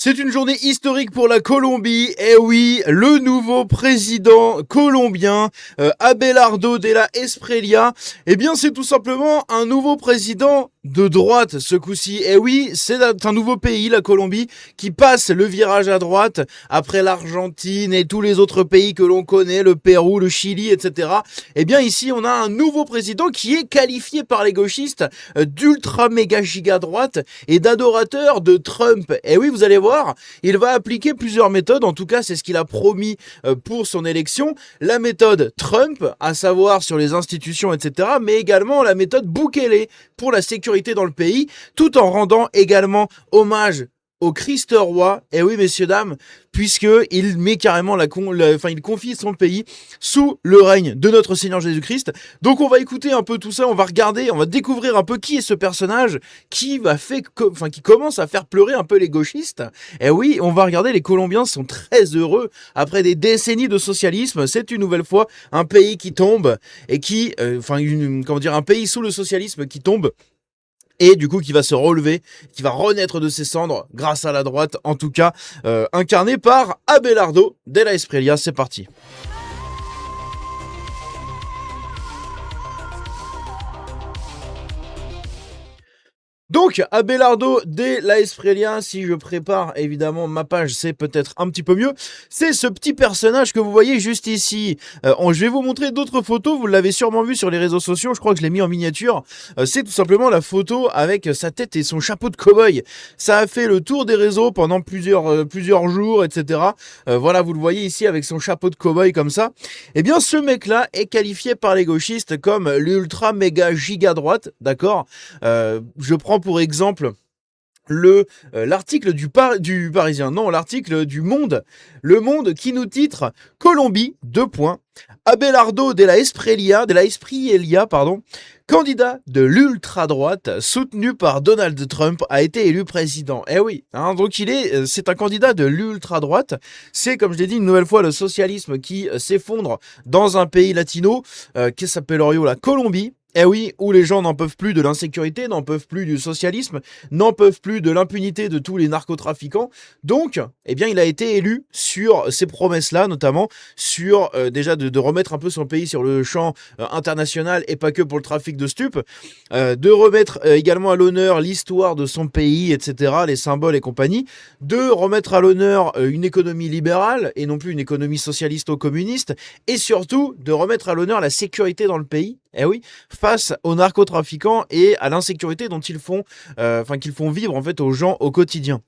C'est une journée historique pour la Colombie. Eh oui, le nouveau président colombien, Abelardo de la Espriella, eh bien c'est tout simplement un nouveau président de droite ce coup-ci. Eh oui, c'est un nouveau pays, la Colombie, qui passe le virage à droite après l'Argentine et tous les autres pays que l'on connaît, le Pérou, le Chili, etc. Eh bien ici, on a un nouveau président qui est qualifié par les gauchistes d'ultra méga giga droite et d'adorateur de Trump. Eh oui, vous allez voir, il va appliquer plusieurs méthodes, en tout cas c'est ce qu'il a promis pour son élection. La méthode Trump, à savoir sur les institutions, etc., mais également la méthode Bukele pour la sécurité dans le pays, tout en rendant également hommage au Christ roi, et oui messieurs dames, puisque il met carrément il confie son pays sous le règne de notre Seigneur Jésus-Christ. Donc on va écouter un peu tout ça, on va regarder, on va découvrir un peu qui est ce personnage qui commence à faire pleurer un peu les gauchistes. Et oui, on va regarder, les Colombiens sont très heureux après des décennies de socialisme. C'est une nouvelle fois un pays qui tombe et un pays sous le socialisme qui tombe. Et du coup qui va se relever, qui va renaître de ses cendres grâce à la droite, en tout cas incarné par Abelardo de la Espriella. C'est parti. Donc, Abelardo de la Espriella, si je prépare évidemment ma page, c'est peut-être un petit peu mieux. C'est ce petit personnage que vous voyez juste ici. Je vais vous montrer d'autres photos, vous l'avez sûrement vu sur les réseaux sociaux, je crois que je l'ai mis en miniature. C'est tout simplement la photo avec sa tête et son chapeau de cow-boy. Ça a fait le tour des réseaux pendant plusieurs jours, etc. Voilà, vous le voyez ici avec son chapeau de cow-boy comme ça. Eh bien, ce mec-là est qualifié par les gauchistes comme l'ultra méga giga droite, d'accord. Je prends pour exemple l'article du Parisien, non, l'article du Monde, le Monde qui nous titre Colombie, Abelardo de la Espriella, candidat de l'ultra-droite soutenu par Donald Trump, a été élu président. Eh oui, hein, donc c'est un candidat de l'ultra-droite. C'est, comme je l'ai dit une nouvelle fois, le socialisme qui s'effondre dans un pays latino qui s'appelle la Colombie. Eh oui, où les gens n'en peuvent plus de l'insécurité, n'en peuvent plus du socialisme, n'en peuvent plus de l'impunité de tous les narcotrafiquants. Donc, eh bien, il a été élu sur ces promesses-là, notamment sur déjà de remettre un peu son pays sur le champ international et pas que pour le trafic de stupes, de remettre également à l'honneur l'histoire de son pays, etc., les symboles et compagnie, de remettre à l'honneur une économie libérale et non plus une économie socialiste ou communiste, et surtout de remettre à l'honneur la sécurité dans le pays. Eh oui, face aux narcotrafiquants et à l'insécurité dont qu'ils font vivre en fait aux gens au quotidien.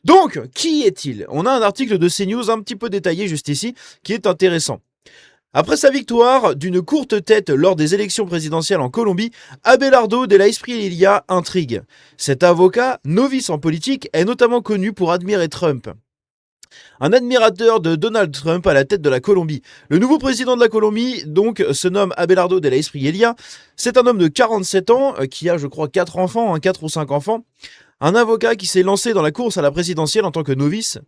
Donc, qui est-il ? On a un article de CNews un petit peu détaillé juste ici, qui est intéressant. Après sa victoire d'une courte tête lors des élections présidentielles en Colombie, Abelardo de la Espriella intrigue. Cet avocat, novice en politique, est notamment connu pour admirer Trump. Un admirateur de Donald Trump à la tête de la Colombie. Le nouveau président de la Colombie, donc, se nomme Abelardo de la Espriella. C'est un homme de 47 ans, qui a, je crois, 4 enfants, 4 ou 5 enfants. Un avocat qui s'est lancé dans la course à la présidentielle en tant que novice.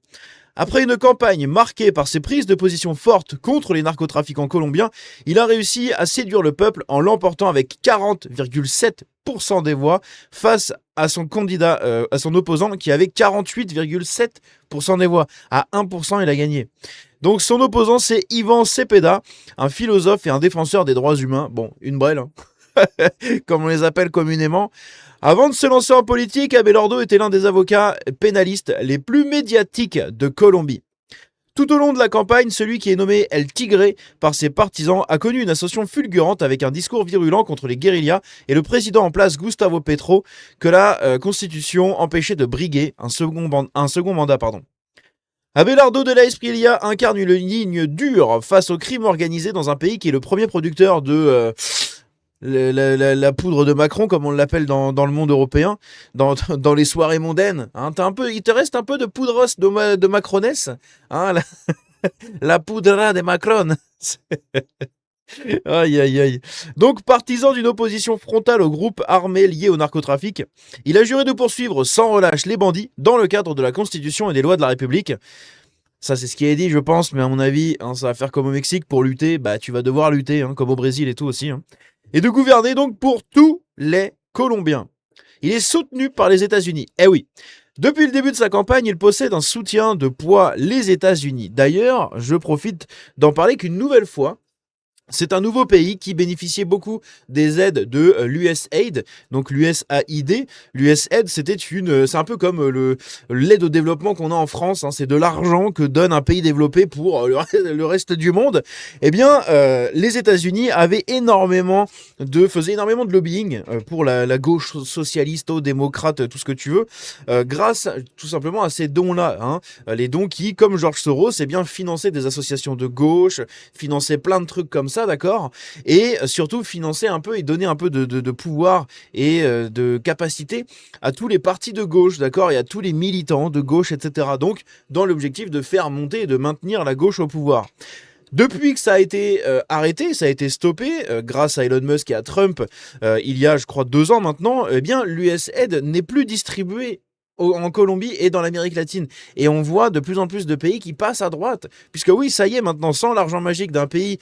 Après une campagne marquée par ses prises de position fortes contre les narcotrafiquants colombiens, il a réussi à séduire le peuple en l'emportant avec 40,7% des voix face à son candidat, à son opposant qui avait 48,7% des voix. À 1%, il a gagné. Donc son opposant, c'est Ivan Cepeda, un philosophe et un défenseur des droits humains. Bon, une brêle, hein. Comme on les appelle communément. Avant de se lancer en politique, Abelardo était l'un des avocats pénalistes les plus médiatiques de Colombie. Tout au long de la campagne, celui qui est nommé El Tigre par ses partisans a connu une ascension fulgurante avec un discours virulent contre les guérillas et le président en place Gustavo Petro que la Constitution empêchait de briguer un second mandat. Abelardo de la Espriella incarne une ligne dure face au crime organisé dans un pays qui est le premier producteur de la poudre de Macron, comme on l'appelle dans le monde européen, dans les soirées mondaines. Hein, il te reste un peu de poudros de Macronesse, hein, la poudra de Macron. Aïe aïe aïe. Donc, partisan d'une opposition frontale au groupe armé lié au narcotrafic, il a juré de poursuivre sans relâche les bandits dans le cadre de la Constitution et des lois de la République. Ça, c'est ce qui est dit, je pense, mais à mon avis, hein, ça va faire comme au Mexique, pour lutter, bah tu vas devoir lutter, hein, comme au Brésil et tout aussi. Hein. Et de gouverner donc pour tous les Colombiens. Il est soutenu par les États-Unis. Eh oui, Depuis le début de sa campagne, il possède un soutien de poids, les États-Unis. D'ailleurs, je profite d'en parler qu'une nouvelle fois. C'est un nouveau pays qui bénéficiait beaucoup des aides de l'USAID, donc l'USAID. L'USAID, c'est un peu comme l'aide au développement qu'on a en France. Hein, c'est de l'argent que donne un pays développé pour le reste du monde. Eh bien, les États-Unis faisaient énormément de lobbying pour la gauche socialiste, démocrate, tout ce que tu veux, grâce tout simplement à ces dons-là. Hein. Les dons qui, comme George Soros, eh bien finançaient des associations de gauche, finançaient plein de trucs comme ça, d'accord, et surtout financer un peu et donner un peu de pouvoir et de capacité à tous les partis de gauche, d'accord, et à tous les militants de gauche, etc. Donc, dans l'objectif de faire monter et de maintenir la gauche au pouvoir. Depuis que ça a été arrêté, ça a été stoppé grâce à Elon Musk et à Trump, il y a, je crois, 2 ans maintenant, eh bien, l'USAID n'est plus distribué en Colombie et dans l'Amérique latine. Et on voit de plus en plus de pays qui passent à droite. Puisque oui, ça y est, maintenant, sans l'argent magique d'un pays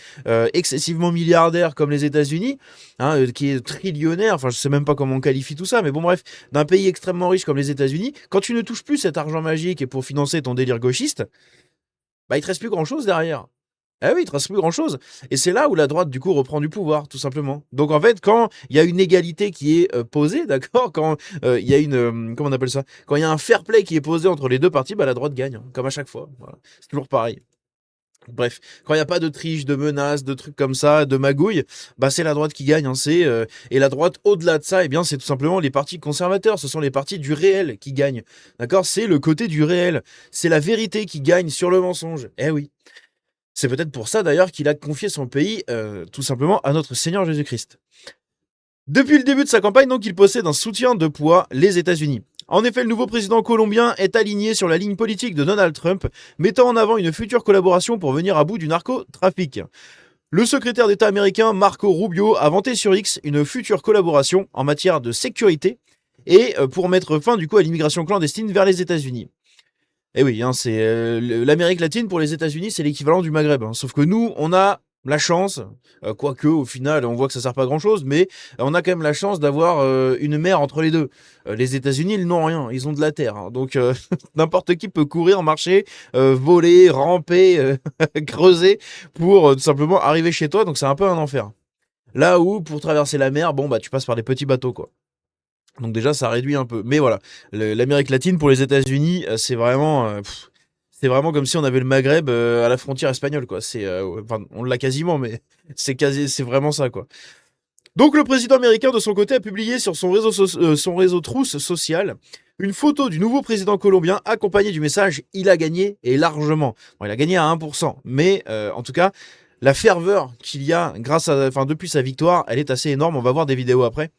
excessivement milliardaire comme les États-Unis, hein, qui est trillionnaire, enfin je sais même pas comment on qualifie tout ça, mais bon bref, d'un pays extrêmement riche comme les États-Unis, quand tu ne touches plus cet argent magique pour financer ton délire gauchiste, bah il te reste plus grand-chose derrière. Ah oui, il ne reste plus grand-chose. Et c'est là où la droite, du coup, reprend du pouvoir, tout simplement. Donc, en fait, quand il y a une égalité qui est posée, d'accord, quand il y a comment on appelle ça? Quand il y a un fair play qui est posé entre les deux parties, bah, la droite gagne, hein, comme à chaque fois. Voilà. C'est toujours pareil. Bref, quand il n'y a pas de triche, de menaces, de trucs comme ça, de magouilles, bah c'est la droite qui gagne. Hein, et la droite, au-delà de ça, eh bien, c'est tout simplement les partis conservateurs. Ce sont les partis du réel qui gagnent. D'accord? C'est le côté du réel. C'est la vérité qui gagne sur le mensonge. Eh oui. C'est peut-être pour ça d'ailleurs qu'il a confié son pays tout simplement à notre Seigneur Jésus-Christ. Depuis le début de sa campagne, donc, il possède un soutien de poids, les États-Unis. En effet, le nouveau président colombien est aligné sur la ligne politique de Donald Trump, mettant en avant une future collaboration pour venir à bout du narcotrafic. Le secrétaire d'État américain Marco Rubio a vanté sur X une future collaboration en matière de sécurité et pour mettre fin du coup à l'immigration clandestine vers les États-Unis. Eh oui, hein, c'est l'Amérique latine pour les États-Unis, c'est l'équivalent du Maghreb. Hein. Sauf que nous, on a la chance, quoique au final, on voit que ça sert pas à grand-chose, mais on a quand même la chance d'avoir une mer entre les deux. Les États-Unis, ils n'ont rien, ils ont de la terre. Hein. Donc n'importe qui peut courir, marcher, voler, ramper, creuser pour tout simplement arriver chez toi. Donc c'est un peu un enfer. Là où pour traverser la mer, bon bah tu passes par des petits bateaux quoi. Donc déjà, ça réduit un peu. Mais voilà, l'Amérique latine pour les États-Unis, c'est vraiment comme si on avait le Maghreb à la frontière espagnole, quoi. Enfin, on l'a quasiment, mais c'est vraiment ça, quoi. Donc le président américain, de son côté, a publié sur son réseau Trousse social une photo du nouveau président colombien accompagnée du message « Il a gagné et largement ». Bon, il a gagné à 1%, mais en tout cas, la ferveur qu'il y a depuis sa victoire, elle est assez énorme. On va voir des vidéos après.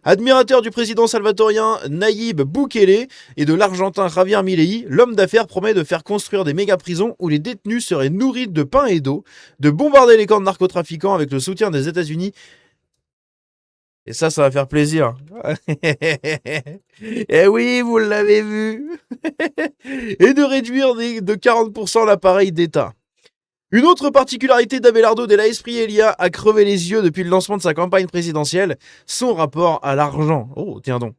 Admirateur du président salvatorien Nayib Bukele et de l'argentin Javier Milei, l'homme d'affaires promet de faire construire des méga-prisons où les détenus seraient nourris de pain et d'eau, de bombarder les camps de narcotrafiquants avec le soutien des États-Unis. Et ça va faire plaisir. Eh oui, vous l'avez vu. Et de réduire de 40% l'appareil d'État. Une autre particularité d'Abelardo Della Espriella a crevé les yeux depuis le lancement de sa campagne présidentielle, son rapport à l'argent. Oh, tiens donc.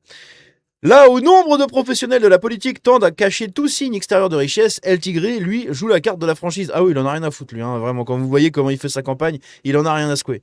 Là où nombre de professionnels de la politique tendent à cacher tout signe extérieur de richesse, El Tigre, lui, joue la carte de la franchise. Ah oui, il en a rien à foutre, lui, hein, vraiment. Quand vous voyez comment il fait sa campagne, il en a rien à secouer.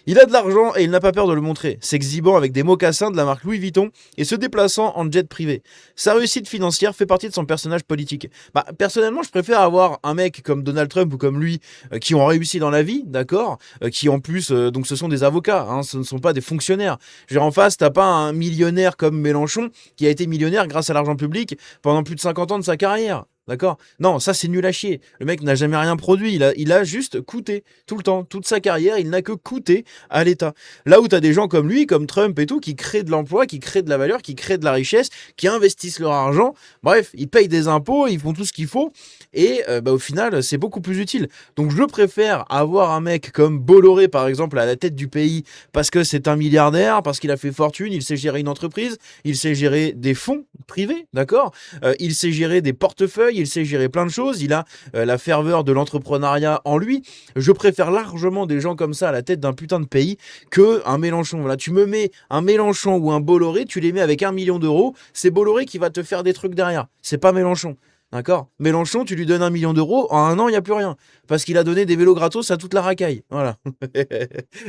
Il a de l'argent et il n'a pas peur de le montrer, s'exhibant avec des mocassins de la marque Louis Vuitton et se déplaçant en jet privé. Sa réussite financière fait partie de son personnage politique. Bah, personnellement, je préfère avoir un mec comme Donald Trump ou comme lui qui ont réussi dans la vie, d'accord, qui en plus, donc ce sont des avocats, hein, ce ne sont pas des fonctionnaires. Genre en face, t'as pas un millionnaire comme Mélenchon qui a été millionnaire grâce à l'argent public pendant plus de 50 ans de sa carrière. D'accord? Non, ça c'est nul à chier. Le mec n'a jamais rien produit, il a juste coûté tout le temps, toute sa carrière, il n'a que coûté à l'État. Là où tu as des gens comme lui, comme Trump et tout, qui créent de l'emploi, qui créent de la valeur, qui créent de la richesse, qui investissent leur argent, bref, ils payent des impôts, ils font tout ce qu'il faut, et au final, c'est beaucoup plus utile. Donc je préfère avoir un mec comme Bolloré, par exemple, à la tête du pays, parce que c'est un milliardaire, parce qu'il a fait fortune, il sait gérer une entreprise, il sait gérer des fonds privés, d'accord, il sait gérer des portefeuilles, il sait gérer plein de choses, il a la ferveur de l'entrepreneuriat en lui. Je préfère largement des gens comme ça à la tête d'un putain de pays que un Mélenchon. Voilà, tu me mets un Mélenchon ou un Bolloré, tu les mets avec 1 million d'euros, c'est Bolloré qui va te faire des trucs derrière. C'est pas Mélenchon. D'accord. Mélenchon, tu lui donnes 1 million d'euros, en un an, il n'y a plus rien. Parce qu'il a donné des vélos gratos à toute la racaille. Voilà.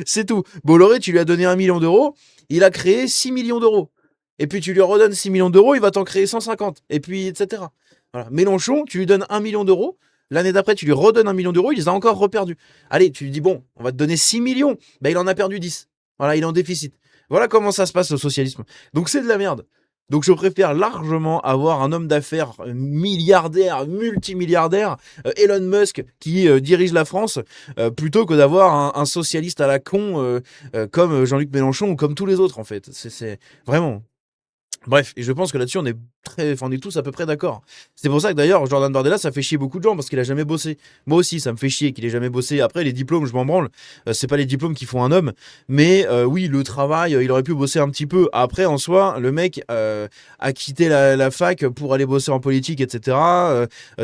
C'est tout. Bolloré, tu lui as donné 1 million d'euros, il a créé 6 millions d'euros. Et puis tu lui redonnes 6 millions d'euros, il va t'en créer 150. Et puis, etc. Voilà. Mélenchon, tu lui donnes 1 million d'euros, l'année d'après, tu lui redonnes 1 million d'euros, il les a encore reperdus. Allez, tu lui dis, bon, on va te donner 6 millions. Ben, il en a perdu 10. Voilà, il est en déficit. Voilà comment ça se passe, le socialisme. Donc c'est de la merde. Donc je préfère largement avoir un homme d'affaires milliardaire, multimilliardaire, Elon Musk, qui dirige la France, plutôt que d'avoir un socialiste à la con comme Jean-Luc Mélenchon ou comme tous les autres en fait. C'est vraiment... Bref, et je pense que là-dessus, on est tous à peu près d'accord. C'est pour ça que d'ailleurs, Jordan Bardella, ça fait chier beaucoup de gens parce qu'il a jamais bossé. Moi aussi, ça me fait chier qu'il ait jamais bossé. Après, les diplômes, je m'en branle. C'est pas les diplômes qui font un homme. Mais oui, le travail, il aurait pu bosser un petit peu. Après, en soi, le mec a quitté la fac pour aller bosser en politique, etc.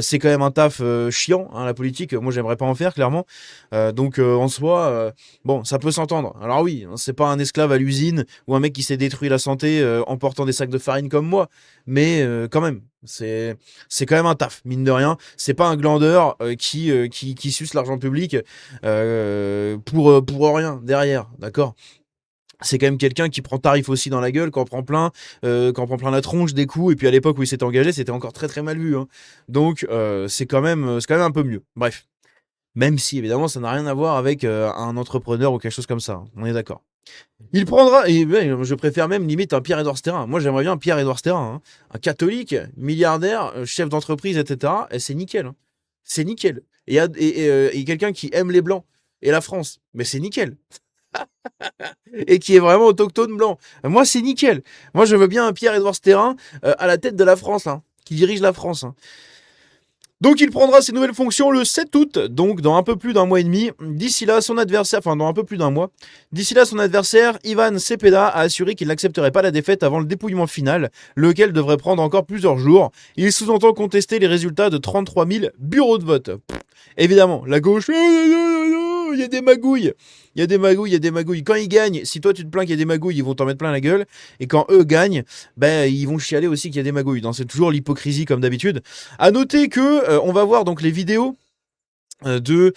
C'est quand même un taf chiant, hein, la politique. Moi, j'aimerais pas en faire, clairement. Donc, en soi, bon, ça peut s'entendre. Alors oui, c'est pas un esclave à l'usine ou un mec qui s'est détruit la santé en portant des sacs de farine comme moi, mais quand même, c'est quand même un taf, mine de rien. C'est pas un glandeur qui suce l'argent public pour rien derrière, d'accord. C'est quand même quelqu'un qui prend tarif aussi dans la gueule, quand on prend plein la tronche des coups, et puis à l'époque où il s'était engagé, c'était encore très très mal vu, hein. Donc c'est quand même un peu mieux. Bref, même si évidemment ça n'a rien à voir avec un entrepreneur ou quelque chose comme ça, hein. On est d'accord. Il prendra, et je préfère même limite un Pierre-Édouard Sterrin. Moi, j'aimerais bien un Pierre-Édouard Sterrin, hein. Un catholique, milliardaire, chef d'entreprise, etc. Et c'est nickel, hein. C'est nickel. Et quelqu'un qui aime les Blancs et la France. Mais c'est nickel. Et qui est vraiment autochtone blanc. Moi, c'est nickel. Moi, je veux bien un Pierre-Édouard Sterrin à la tête de la France, hein, qui dirige la France, hein. Donc il prendra ses nouvelles fonctions le 7 août, donc dans un peu plus d'un mois et demi. D'ici là, son adversaire, enfin dans un peu plus d'un mois, d'ici là, son adversaire, Ivan Cepeda, a assuré qu'il n'accepterait pas la défaite avant le dépouillement final, lequel devrait prendre encore plusieurs jours. Il sous-entend contester les résultats de 33 000 bureaux de vote. Évidemment, la gauche, il y a des magouilles. Il y a des magouilles, il y a des magouilles. Quand ils gagnent, si toi tu te plains qu'il y a des magouilles, ils vont t'en mettre plein la gueule. Et quand eux gagnent, ben ils vont chialer aussi qu'il y a des magouilles. Donc c'est toujours l'hypocrisie comme d'habitude. À noter que on va voir donc les vidéos je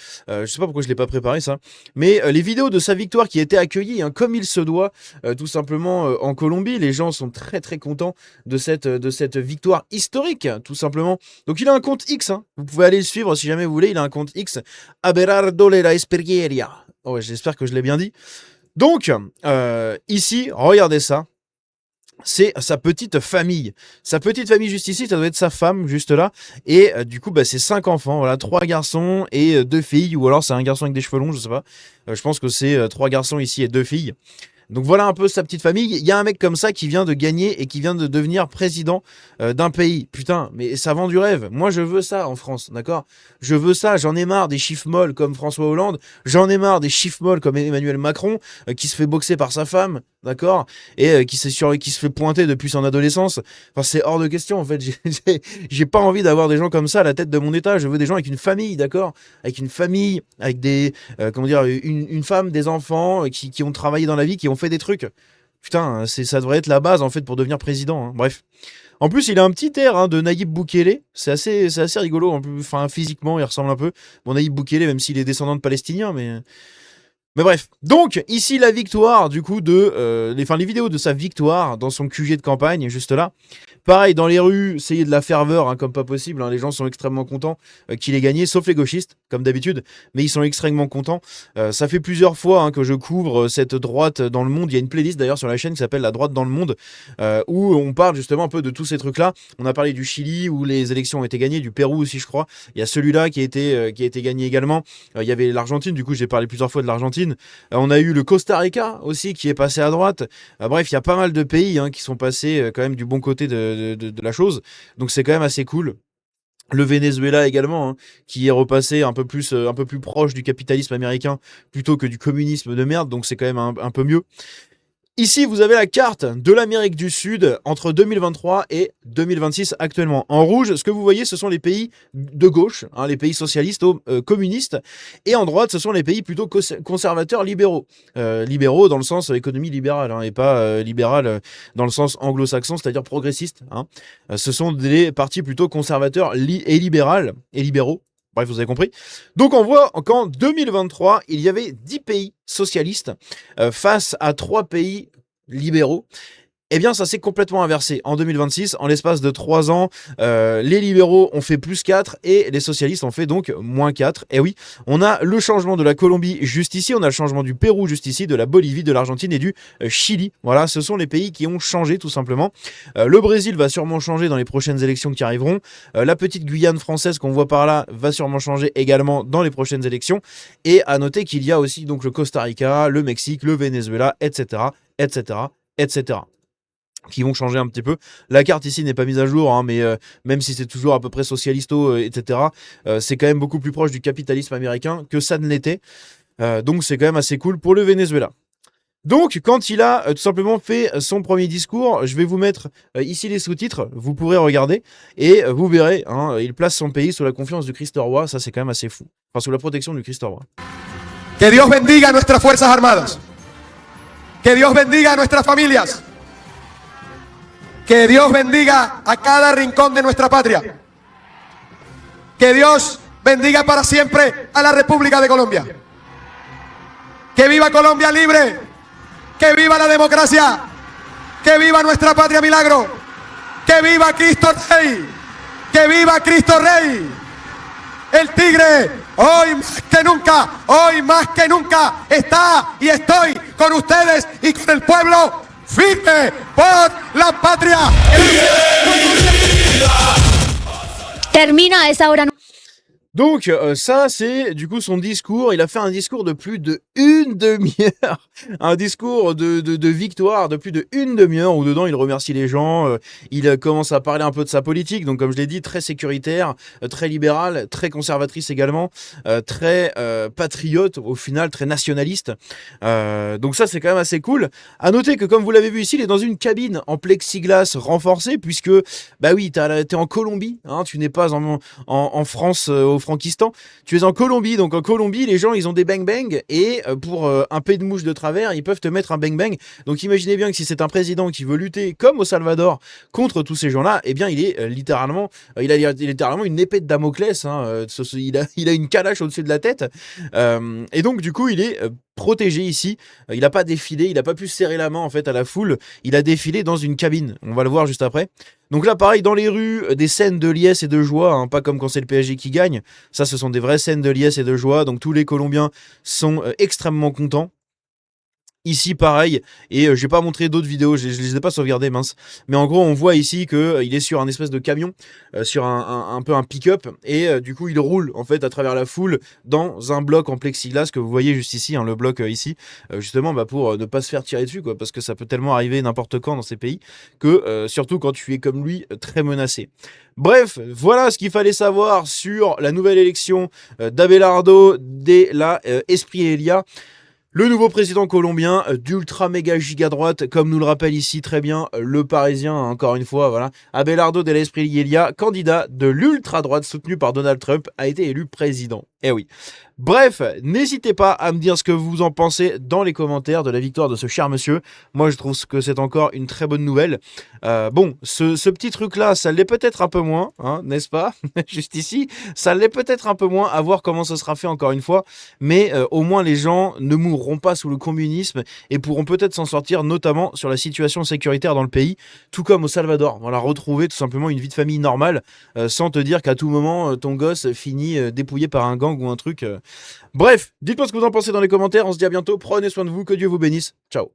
sais pas pourquoi je l'ai pas préparé ça, mais les vidéos de sa victoire qui a été accueillie, hein, comme il se doit, tout simplement en Colombie. Les gens sont très très contents de cette victoire historique, tout simplement. Donc il a un compte X, hein. Vous pouvez aller le suivre si jamais vous voulez. Il a un compte X, Abelardo de la Esperieria. Oh ouais, j'espère que je l'ai bien dit. Donc ici, regardez ça. C'est sa petite famille. Sa petite famille juste ici, ça doit être sa femme juste là. Et du coup, bah, c'est 5 enfants. Voilà, 3 garçons et 2 filles. Ou alors c'est un garçon avec des cheveux longs, je sais pas. Je pense que c'est 3 garçons ici et 2 filles. Donc voilà un peu sa petite famille. Il y a un mec comme ça qui vient de gagner et qui vient de devenir président d'un pays. Putain, mais ça vend du rêve. Moi, je veux ça en France, d'accord. Je veux ça. J'en ai marre des chiffres molles comme François Hollande. J'en ai marre des chiffres molles comme Emmanuel Macron, qui se fait boxer par sa femme, d'accord, et qui se fait pointer depuis son adolescence. Enfin, c'est hors de question, en fait. J'ai pas envie d'avoir des gens comme ça à la tête de mon État. Je veux des gens avec une famille, d'accord, avec une famille, avec des, comment dire, une femme, des enfants qui ont travaillé dans la vie, qui ont fait des trucs. Putain, ça devrait être la base en fait pour devenir président, hein. Bref. En plus, il a un petit air, hein, de Nayib Bukele. C'est assez rigolo. Enfin, physiquement, il ressemble un peu. Bon, Nayib Bukele, même s'il est descendant de Palestiniens, mais bref. Donc, ici, la victoire, du coup, les vidéos de sa victoire dans son QG de campagne, juste là. Pareil, dans les rues, c'est de la ferveur, hein, comme pas possible, hein. Les gens sont extrêmement contents qu'il ait gagné, sauf les gauchistes, comme d'habitude, mais ils sont extrêmement contents. Ça fait plusieurs fois, hein, que je couvre cette droite dans le monde. Il y a une playlist d'ailleurs sur la chaîne qui s'appelle La droite dans le monde, où on parle justement un peu de tous ces trucs-là. On a parlé du Chili, où les élections ont été gagnées, du Pérou aussi, je crois. Il y a celui-là qui a été gagné également. Il y avait l'Argentine, du coup, j'ai parlé plusieurs fois de l'Argentine. On a eu le Costa Rica aussi, qui est passé à droite. Bref, il y a pas mal de pays, hein, qui sont passés quand même du bon côté de la chose. Donc c'est quand même assez cool. Le Venezuela également, hein, qui est repassé un peu plus proche du capitalisme américain plutôt que du communisme de merde. Donc c'est quand même un peu mieux. Ici, vous avez la carte de l'Amérique du Sud entre 2023 et 2026 actuellement. En rouge, ce que vous voyez, ce sont les pays de gauche, hein, les pays socialistes ou communistes. Et en droite, ce sont les pays plutôt conservateurs libéraux. Libéraux dans le sens économie libérale, hein, et pas libéral dans le sens anglo-saxon, c'est-à-dire progressiste. Hein. Ce sont des partis plutôt conservateurs et libéraux. Bref, vous avez compris. Donc on voit qu'en 2023, il y avait 10 pays socialistes face à 3 pays libéraux. Eh bien, ça s'est complètement inversé. En 2026, en l'espace de 3 ans, les libéraux ont fait plus 4 et les socialistes ont fait donc moins 4. Et oui, on a le changement de la Colombie juste ici, on a le changement du Pérou juste ici, de la Bolivie, de l'Argentine et du Chili. Voilà, ce sont les pays qui ont changé tout simplement. Le Brésil va sûrement changer dans les prochaines élections qui arriveront. La petite Guyane française qu'on voit par là va sûrement changer également dans les prochaines élections. Et à noter qu'il y a aussi donc le Costa Rica, le Mexique, le Venezuela, etc., etc., etc., qui vont changer un petit peu. La carte ici n'est pas mise à jour, hein, mais même si c'est toujours à peu près socialisto, etc., c'est quand même beaucoup plus proche du capitalisme américain que ça ne l'était. Donc c'est quand même assez cool pour le Venezuela. Donc, quand il a tout simplement fait son premier discours, je vais vous mettre ici les sous-titres, vous pourrez regarder, et vous verrez, hein, il place son pays sous la confiance du Christ roi, ça c'est quand même assez fou. Enfin, sous la protection du Christ roi. Que Dios bendiga a nuestras Fuerzas Armadas. Que Dios bendiga a nuestras familias. Que Dios bendiga a cada rincón de nuestra patria. Que Dios bendiga para siempre a la República de Colombia. Que viva Colombia libre. Que viva la democracia. Que viva nuestra patria milagro. Que viva Cristo Rey. Que viva Cristo Rey. El tigre, hoy más que nunca, está y estoy con ustedes y con el pueblo firme por la patria. Termina a esa hora. Donc ça c'est du coup son discours, il a fait un discours de plus de une demi-heure, un discours de victoire de plus de une demi-heure où dedans il remercie les gens, il commence à parler un peu de sa politique, donc comme je l'ai dit très sécuritaire, très libérale, très conservatrice également, très patriote au final, très nationaliste, donc ça c'est quand même assez cool. À noter que comme vous l'avez vu ici, il est dans une cabine en plexiglas renforcée puisque bah oui t'es en Colombie, hein, tu n'es pas en France au Frankistan, tu es en Colombie, donc en Colombie les gens ils ont des bang-bang et pour un pet de mouche de travers ils peuvent te mettre un bang-bang, donc imaginez bien que si c'est un président qui veut lutter comme au Salvador contre tous ces gens là, eh bien il est littéralement il a littéralement une épée de Damoclès, hein, il a une calache au-dessus de la tête, et donc du coup il est protégé ici, il n'a pas défilé, il n'a pas pu serrer la main en fait à la foule, il a défilé dans une cabine, on va le voir juste après. Donc là pareil dans les rues, des scènes de liesse et de joie, hein, pas comme quand c'est le PSG qui gagne, ça ce sont des vraies scènes de liesse et de joie, donc tous les Colombiens sont extrêmement contents. Ici pareil, et je vais pas montrer d'autres vidéos, je les ai pas sauvegardées, mince. Mais en gros on voit ici qu'il est sur un espèce de camion, sur un peu un pick-up, et du coup il roule en fait à travers la foule dans un bloc en plexiglas que vous voyez juste ici, hein, le bloc ici, justement bah, pour ne pas se faire tirer dessus, quoi, parce que ça peut tellement arriver n'importe quand dans ces pays, que surtout quand tu es comme lui, très menacé. Bref, voilà ce qu'il fallait savoir sur la nouvelle élection d'Abelardo de la Espriella. Le nouveau président colombien d'ultra méga giga droite, comme nous le rappelle ici très bien le Parisien, hein, encore une fois, voilà. Abelardo de la Espriella, candidat de l'ultra droite soutenu par Donald Trump, a été élu président. Eh oui. Bref, n'hésitez pas à me dire ce que vous en pensez dans les commentaires de la victoire de ce cher monsieur. Moi, je trouve que c'est encore une très bonne nouvelle. Bon, ce petit truc-là, ça l'est peut-être un peu moins, hein, n'est-ce pas? Juste ici, ça l'est peut-être un peu moins, à voir comment ça sera fait encore une fois. Mais au moins, les gens ne mourront pas sous le communisme et pourront peut-être s'en sortir, notamment sur la situation sécuritaire dans le pays, tout comme au Salvador. Voilà, retrouver tout simplement une vie de famille normale, sans te dire qu'à tout moment, ton gosse finit dépouillé par un gang ou un truc. Bref, dites-moi ce que vous en pensez dans les commentaires, on se dit à bientôt, prenez soin de vous, que Dieu vous bénisse, ciao.